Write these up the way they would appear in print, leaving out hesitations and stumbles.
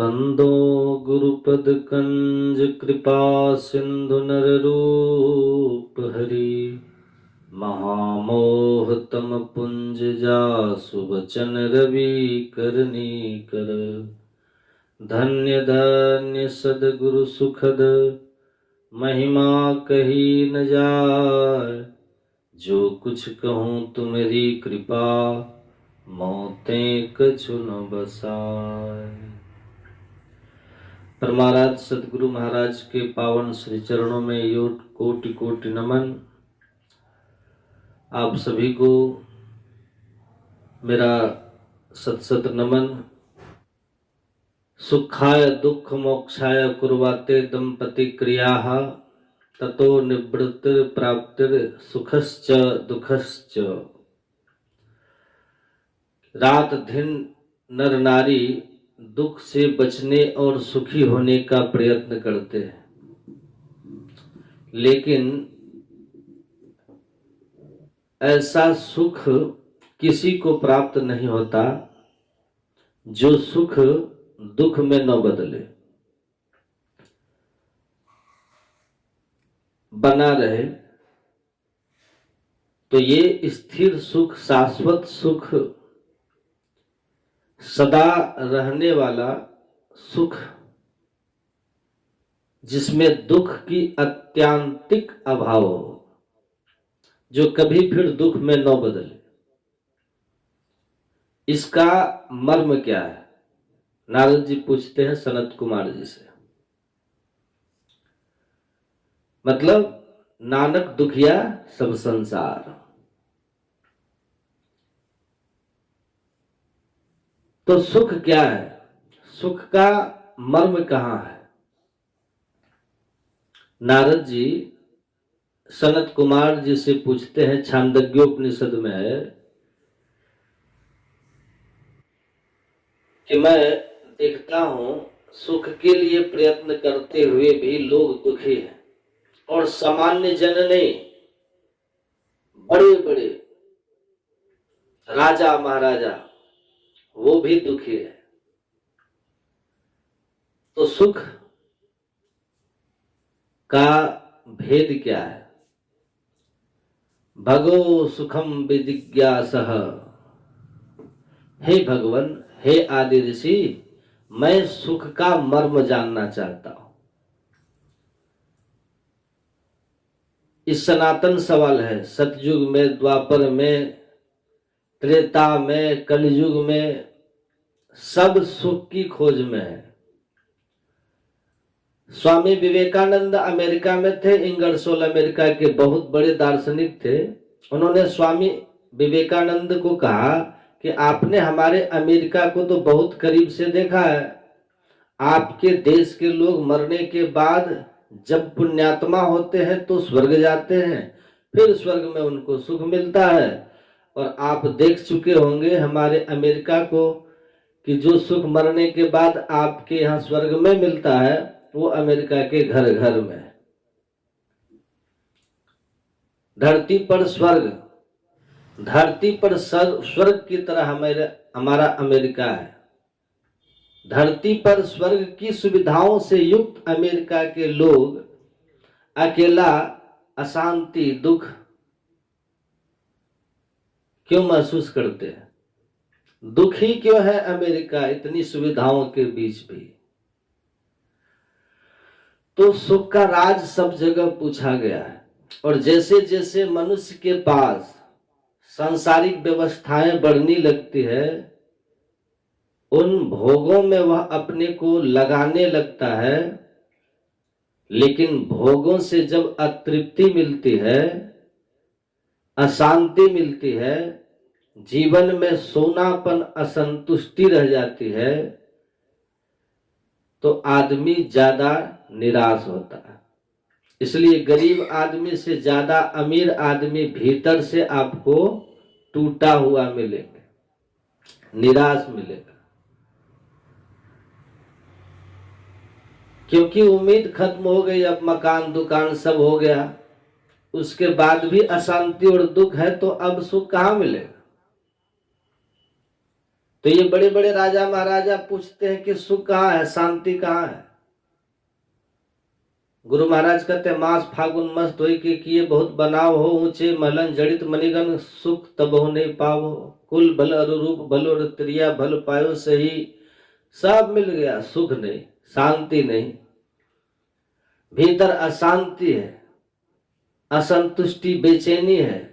बंदो गुरुपद कंज कृपा सिंधु नर रूप हरि महामोह तम पुंज जासु बचन रवि करनी कर। धन्य धन्य सदगुरु सुखद महिमा कही न जाय। जो कुछ कहूँ तुम्हारी कृपा मोतें कछु न बसाय। परमाराध्य सदगुरु महाराज के पावन श्री चरणों में योट कोटि कोटि नमन। आप सभी को मेरा सत सत नमन। सुखाय दुख मोक्षाय कुर्वाते दंपति क्रियाः ततो निवृत्तिर प्राप्तिर सुखश्च दुखश्च। रात दिन नर नारी दुख से बचने और सुखी होने का प्रयत्न करते हैं, लेकिन ऐसा सुख किसी को प्राप्त नहीं होता जो सुख दुख में न बदले, बना रहे। तो ये स्थिर सुख, शाश्वत सुख, सदा रहने वाला सुख, जिसमें दुख की अत्यांतिक अभाव हो, जो कभी फिर दुख में न बदले, इसका मर्म क्या है? नारद जी पूछते हैं सनत कुमार जी से। मतलब नानक दुखिया सब संसार। तो सुख क्या है? सुख का मर्म कहाँ है? नारद जी सनत कुमार जी से पूछते हैं, छांदोग्योपनिषद में है कि मैं देखता हूं सुख के लिए प्रयत्न करते हुए भी लोग दुखी हैं, और सामान्य जन नहीं, बड़े बड़े राजा महाराजा वो भी दुखी है। तो सुख का भेद क्या है? भगो सुखम विजिज्ञासः। हे भगवान, हे आदि ऋषि, मैं सुख का मर्म जानना चाहता हूं। इस सनातन सवाल है। सतयुग में, द्वापर में, त्रेता में, कलयुग में सब सुख की खोज में है। स्वामी विवेकानंद अमेरिका में थे। इंगरसोल अमेरिका के बहुत बड़े दार्शनिक थे। उन्होंने स्वामी विवेकानंद को कहा कि आपने हमारे अमेरिका को तो बहुत करीब से देखा है। आपके देश के लोग मरने के बाद जब पुण्यात्मा होते हैं तो स्वर्ग जाते हैं, फिर स्वर्ग में उनको सुख मिलता है। और आप देख चुके होंगे हमारे अमेरिका को कि जो सुख मरने के बाद आपके यहाँ स्वर्ग में मिलता है वो अमेरिका के घर घर में है। धरती पर स्वर्ग, धरती पर स्वर्ग की तरह हमारा अमेरिका है। धरती पर स्वर्ग की सुविधाओं से युक्त अमेरिका के लोग अकेला, अशांति, दुख क्यों महसूस करते हैं? दुखी क्यों है अमेरिका इतनी सुविधाओं के बीच भी? तो सुख का राज सब जगह पूछा गया है। और जैसे जैसे मनुष्य के पास सांसारिक व्यवस्थाएं बढ़ने लगती है, उन भोगों में वह अपने को लगाने लगता है। लेकिन भोगों से जब अतृप्ति मिलती है, अशांति मिलती है, जीवन में सोनापन, असंतुष्टि रह जाती है, तो आदमी ज्यादा निराश होता है। इसलिए गरीब आदमी से ज्यादा अमीर आदमी भीतर से आपको टूटा हुआ मिलेगा, निराश मिलेगा। क्योंकि उम्मीद खत्म हो गई, अब मकान दुकान सब हो गया, उसके बाद भी अशांति और दुख है, तो अब सुख कहाँ मिलेगा? तो ये बड़े बड़े राजा महाराजा पूछते हैं कि सुख कहाँ है, शांति कहाँ है। गुरु महाराज कहते हैं मास फागुन मस्त होई के किए बहुत बनाव हो, ऊंचे महलन जड़ित मणिगण सुख तब हो नहीं पावो। कुल भल अनुरूप भलो रत्रिया भल पायो सही, सब मिल गया, सुख नहीं, शांति नहीं, भीतर अशांति है, असंतुष्टि, बेचैनी है।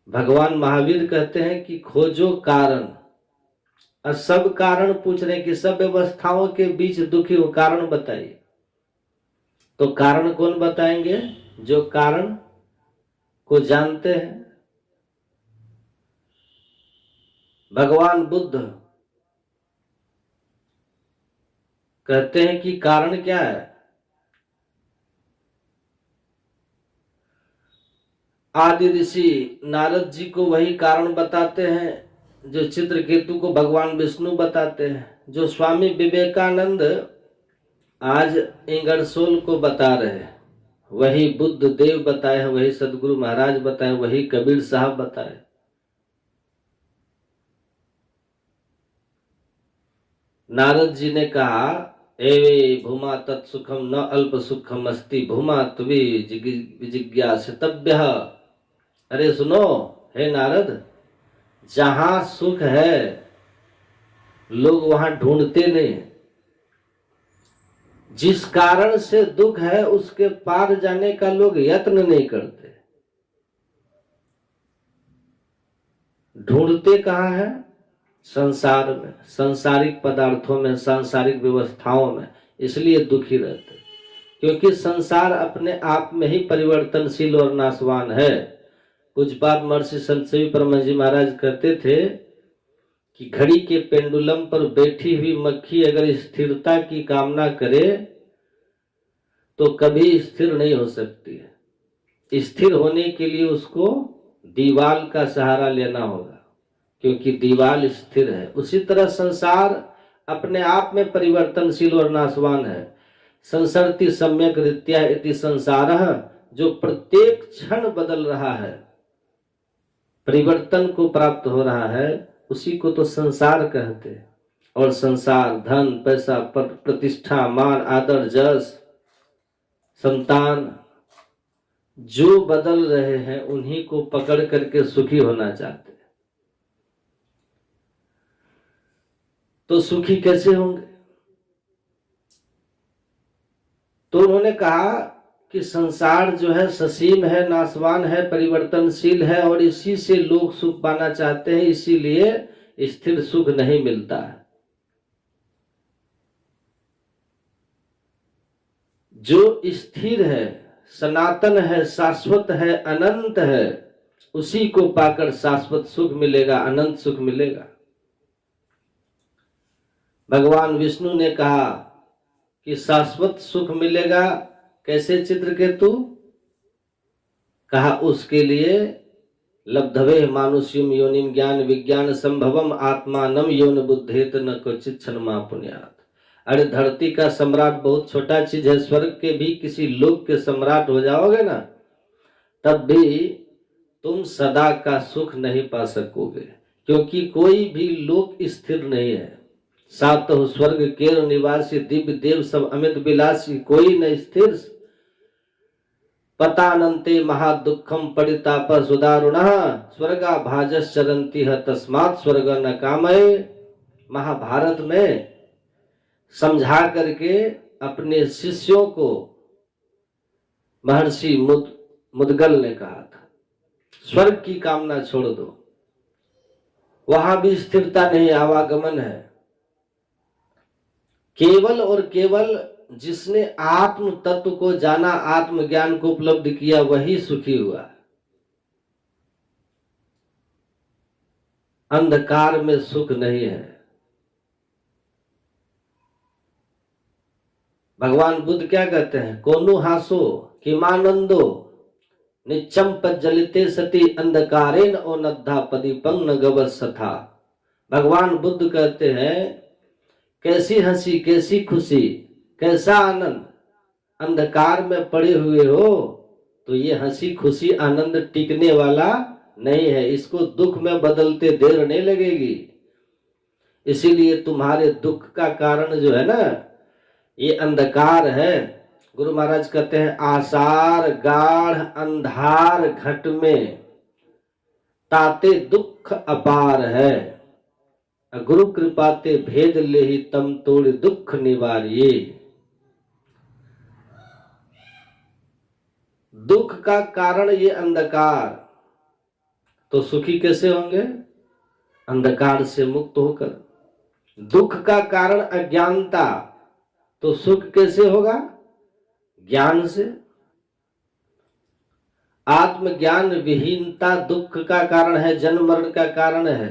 भगवान महावीर कहते हैं कि खोजो कारण। और सब कारण पूछ रहे हैं कि सब व्यवस्थाओं के बीच दुखी हो, कारण बताइए। तो कारण कौन बताएंगे? जो कारण को जानते हैं। भगवान बुद्ध कहते हैं कि कारण क्या है? आदि ऋषि नारद जी को वही कारण बताते हैं जो चित्रकेतु को भगवान विष्णु बताते हैं, जो स्वामी विवेकानंद आज इंगरसोल को बता रहे हैं, वही बुद्ध देव बताए हैं, वही सदगुरु महाराज बताए, वही कबीर साहब बताए। नारद जी ने कहा एवे भूमा तत्सुखम न अल्प सुखम अस्ति भूमा तुवी जिज्ञासितव्य। अरे सुनो हे नारद, जहां सुख है लोग वहां ढूंढते नहीं, जिस कारण से दुख है उसके पार जाने का लोग यत्न नहीं करते। ढूंढते कहां है? संसार में, सांसारिक पदार्थों में, सांसारिक व्यवस्थाओं में। इसलिए दुखी रहते, क्योंकि संसार अपने आप में ही परिवर्तनशील और नाशवान है। पूज्यपाद महर्षि संत सेवी परमहंस जी महाराज कहते थे कि घड़ी के पेंडुलम पर बैठी हुई मक्खी अगर स्थिरता की कामना करे तो कभी स्थिर नहीं हो सकती है। स्थिर होने के लिए उसको दीवाल का सहारा लेना होगा, क्योंकि दीवाल स्थिर है। उसी तरह संसार अपने आप में परिवर्तनशील और नाशवान है। संसरति सम्यक रीत्या इति संसारः, जो प्रत्येक क्षण बदल रहा है, परिवर्तन को प्राप्त हो रहा है, उसी को तो संसार कहते हैं। और संसार धन पैसा प्रतिष्ठा मान आदर जस संतान जो बदल रहे हैं उन्हीं को पकड़ करके सुखी होना चाहते हैं। तो सुखी कैसे होंगे? तो उन्होंने कहा कि संसार जो है ससीम है, नाशवान है, परिवर्तनशील है, और इसी से लोग सुख पाना चाहते हैं, इसीलिए स्थिर सुख नहीं मिलता है। जो स्थिर है, सनातन है, शाश्वत है, अनंत है, उसी को पाकर शाश्वत सुख मिलेगा, अनंत सुख मिलेगा। भगवान विष्णु ने कहा कि शाश्वत सुख मिलेगा कैसे चित्रकेतु? कहा उसके लिए लब्धवे मानुष्यम योनिम ज्ञान विज्ञान संभवम आत्मानम यौन बुद्धेत न क्वचित क्षणमा पुण्यात्। अरे धरती का सम्राट बहुत छोटा चीज है, स्वर्ग के भी किसी लोक के सम्राट हो जाओगे ना, तब भी तुम सदा का सुख नहीं पा सकोगे, क्योंकि कोई भी लोक स्थिर नहीं है। सातों स्वर्ग केर निवासी दिव्य देव सब अमित विलासी, कोई न स्थिर। पतानंते महादुखम पड़िताप सुदारुणः स्वर्गा भाजश्चरन्ति ह तस्मात् स्वर्ग न कामये। महाभारत में समझा करके अपने शिष्यों को महर्षि मुदगल ने कहा था, स्वर्ग की कामना छोड़ दो, वहां भी स्थिरता नहीं, आवागमन है। केवल और केवल जिसने आत्म तत्व को जाना, आत्मज्ञान को उपलब्ध किया, वही सुखी हुआ। अंधकार में सुख नहीं है। भगवान बुद्ध क्या कहते हैं? कोनु हासो किमानंदो निच्चम पज्जलिते सती अंधकारेन ओनद्धा पदीपं न गवसथा। भगवान बुद्ध कहते हैं कैसी हंसी, कैसी खुशी, कैसा आनंद, अंधकार में पड़े हुए हो तो ये हंसी खुशी आनंद टिकने वाला नहीं है, इसको दुख में बदलते देर नहीं लगेगी। इसीलिए तुम्हारे दुख का कारण जो है ना, ये अंधकार है। गुरु महाराज कहते हैं, आसार गाढ़ अंधार घट में ताते दुख अपार है, गुरु कृपा ते भेद ले ही तम तोड़ दुख निवारिये। दुख का कारण ये अंधकार, तो सुखी कैसे होंगे? अंधकार से मुक्त होकर। दुख का कारण अज्ञानता, तो सुख कैसे होगा? ज्ञान से। आत्मज्ञान विहीनता दुख का कारण है, जन्म मरण का कारण है।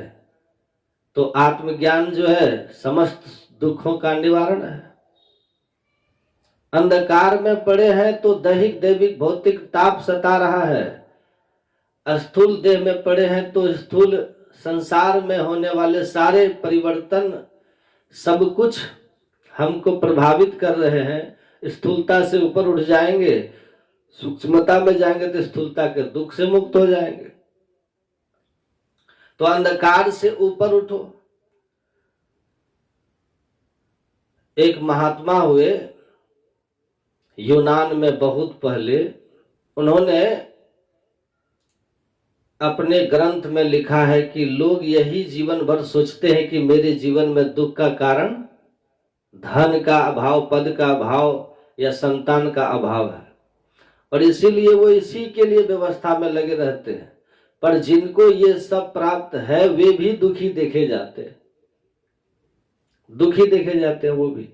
तो आत्मज्ञान जो है समस्त दुखों का निवारण है। अंधकार में पड़े हैं तो दैहिक दैविक भौतिक ताप सता रहा है। स्थूल देह में पड़े हैं तो स्थूल संसार में होने वाले सारे परिवर्तन सब कुछ हमको प्रभावित कर रहे हैं। स्थूलता से ऊपर उठ जाएंगे, सूक्ष्मता में जाएंगे तो स्थूलता के दुख से मुक्त हो जाएंगे। तो अंधकार से ऊपर उठो। एक महात्मा हुए यूनान में बहुत पहले, उन्होंने अपने ग्रंथ में लिखा है कि लोग यही जीवन भर सोचते हैं कि मेरे जीवन में दुख का कारण धन का अभाव, पद का अभाव या संतान का अभाव है, और इसीलिए वो इसी के लिए व्यवस्था में लगे रहते हैं। पर जिनको ये सब प्राप्त है वे भी दुखी देखे जाते हैं, दुखी देखे जाते हैं वो भी।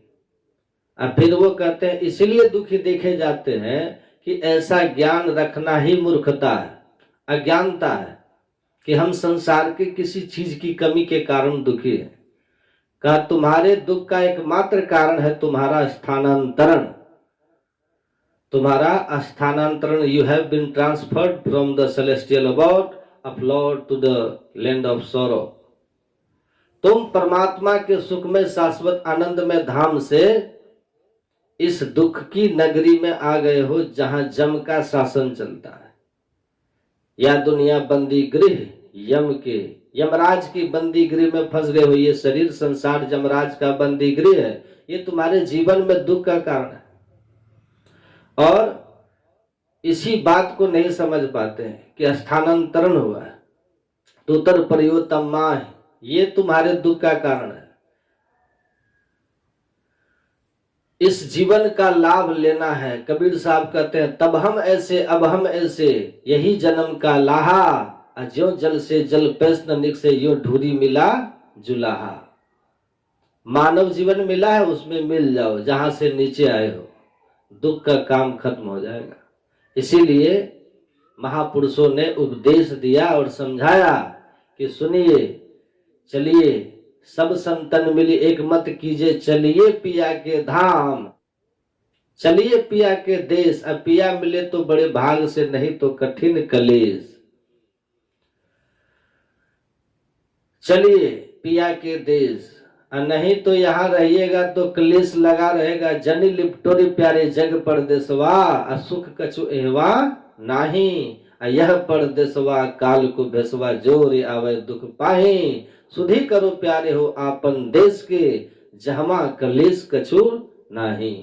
और फिर वो कहते हैं इसलिए दुखी देखे जाते हैं कि ऐसा ज्ञान रखना ही मूर्खता है, अज्ञानता है कि हम संसार के किसी चीज की कमी के कारण दुखी हैं। कहा तुम्हारे दुख का एकमात्र कारण है तुम्हारा स्थानांतरण, तुम्हारा स्थानांतरण। You have been transferred from the celestial abode of lord to the land of sorrow. तुम परमात्मा के सुख में शाश्वत आनंद में धाम से इस दुख की नगरी में आ गए हो जहां जम का शासन चलता है। या दुनिया बंदी गृह यम के, यमराज की बंदी गृह में फंस गए हो। ये शरीर संसार यमराज का बंदी गृह है, ये तुम्हारे जीवन में दुख का कारण है। और इसी बात को नहीं समझ पाते हैं कि स्थानांतरण हुआ है तो उत्तर परियोतमा है, ये तुम्हारे दुख का कारण है। इस जीवन का लाभ लेना है। कबीर साहब कहते हैं तब हम ऐसे अब हम ऐसे, यही जन्म का लाहा, अज्यो जल से जल प्रश्न निक से यो ढूरी मिला जुलाहा। मानव जीवन मिला है उसमें मिल जाओ, जहां से नीचे आए हो, दुख का काम खत्म हो जाएगा। इसीलिए महापुरुषों ने उपदेश दिया और समझाया कि सुनिए, चलिए सब संतन मिली एक मत कीजिए, चलिए पिया के धाम, चलिए पिया के देश। अब पिया मिले तो बड़े भाग से, नहीं तो कठिन कलेश। चलिए पिया के देश, नहीं तो यहाँ रहिएगा तो क्लेश लगा रहेगा। जनी लिपटोरी प्यारे जग परदेसवा, सुख कछु एहवा नाही। यह परदेसवा काल को भेसवा, जोर आवे दुख पाही। सुधी करो प्यारे हो आपन देश के, जहमा कलेश कछु नाही।